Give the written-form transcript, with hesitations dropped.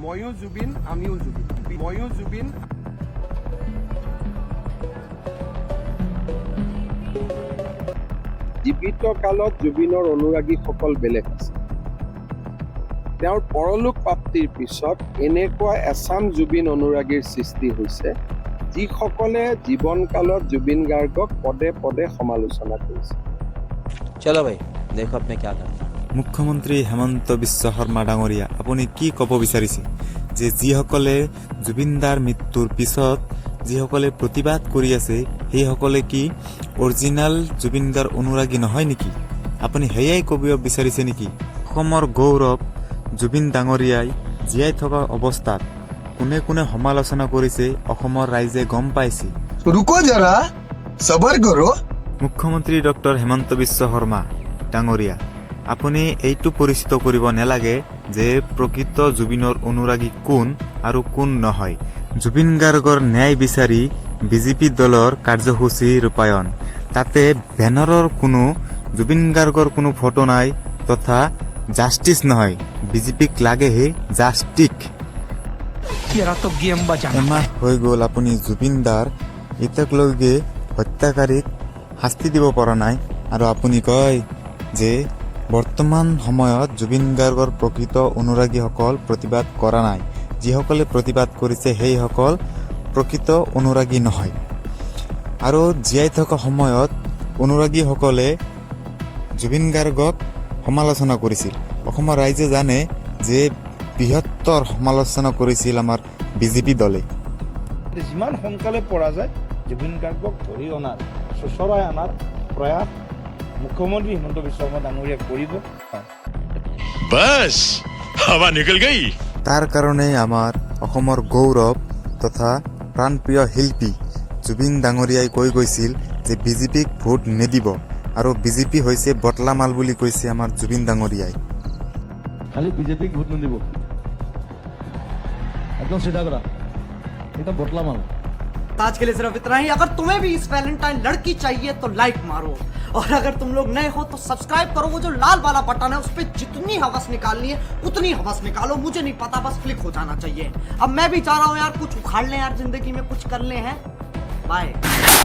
ময়ো জুবিন, আমিও জুবিন, ময়ো জুবিন। জীৱিত কালত জুবিনৰ অনুৰাগীসকল বেলেগ আছে। তেওঁৰ পৰলোক প্ৰাপ্তিৰ পিছত এনেকুৱা এচাম জুবিন অনুৰাগীৰ সৃষ্টি হৈছে, যিসকলে জীৱনকালত জুবিন গাৰ্গক পদে পদে সমালোচনা কৰিছে। চলো ভাই, দেখো আপনি क्या करते हैं। মুখ্যমন্ত্ৰী হেমন্ত বিশ্ব শৰ্মা ডাঙৰীয়া, আপুনি কি ক'ব বিচাৰিছে যে যিসকলে জুবিনদাৰ মৃত্যুৰ পিছত যিসকলে প্ৰতিবাদ কৰি আছে সেইসকলে কি অৰিজিনেল জুবিনদাৰ অনুৰাগী নহয় নেকি? আপুনি সেয়াই ক'ব বিচাৰিছে নেকি? অসমৰ গৌৰৱ জুবিন ডাঙৰীয়াই জীয়াই থকা অৱস্থাত কোনে কোনে সমালোচনা কৰিছে অসমৰ ৰাইজে গম পাইছে। रुको जरा सबर करो। মুখ্যমন্ত্ৰী ডক্টৰ হেমন্ত বিশ্ব শৰ্মা ডাঙৰীয়া, আপুনি এইটো পৰিচিত কৰিব নালাগে যে প্ৰকৃত জুবিনৰ অনুৰাগী কোন আৰু কোন নহয়। জুবিন গাৰ্গৰ ন্যায় বিচাৰি বিজেপি দলৰ কাৰ্যসূচী ৰূপায়ণ, তাতে বেনাৰৰ কোনো জুবিন গাৰ্গৰ কোনো ফটো নাই তথা জাষ্টিছ নহয়। বিজেপিক লাগেহে জাষ্টিক। এমাহ হৈ গ'ল আপুনি জুবিনদাৰ এতিয়ালৈকে হত্যাকাৰীক শাস্তি দিব পৰা নাই, আৰু আপুনি কয় যে বৰ্তমান সময়ত জুবিন গাৰ্গৰ প্ৰকৃত অনুৰাগীসকল প্ৰতিবাদ কৰা নাই। যিসকলে প্ৰতিবাদ কৰিছে সেইসকল প্ৰকৃত অনুৰাগী নহয়। আৰু জীয়াই থকা সময়ত অনুৰাগীসকলে জুবিন গাৰ্গক সমালোচনা কৰিছিল। অসমৰ ৰাইজে জানে যে বৃহত্তৰ সমালোচনা কৰিছিল আমাৰ বিজেপি দলে। যিমান সোনকালে পৰা যায় জুবিন গাৰ্গক ধৰি অনাৰ, চোচৰাই অনাৰ প্ৰয়াস মুখ্যমন্ত্ৰী হিমন্ত বিশ্ব শৰ্মা ডাঙৰীয়াই কৰিব। बस हवा निकल गई। তাৰ কাৰণে আমাৰ অসমৰ গৌৰৱ তথা প্ৰাণপ্ৰিয় শিল্পী জুবিন ডাঙৰীয়াই কৈ গৈছিল যে বিজেপিক ভোট নিদিব, আৰু বিজেপি হৈছে বটলা মাল বুলি কৈছে আমাৰ জুবিন ডাঙৰীয়াই। খালি বিজেপিক ভোট নিদিব, একদম চিধা কৰা, এটা বটলা মাল। आज के लिए सिर्फ इतना ही। अगर तुम्हें भी इस वैलेंटाइन लड़की चाहिए तो लाइक मारो, और अगर तुम लोग नए हो तो सब्सक्राइब करो। वो जो लाल वाला बटन है उस पर जितनी हवस निकालनी है उतनी हवस निकालो, मुझे नहीं पता, बस क्लिक हो जाना चाहिए। अब मैं भी चाह रहा हूँ यार कुछ उखाड़ लें यार, जिंदगी में कुछ कर ले हैं। बाय।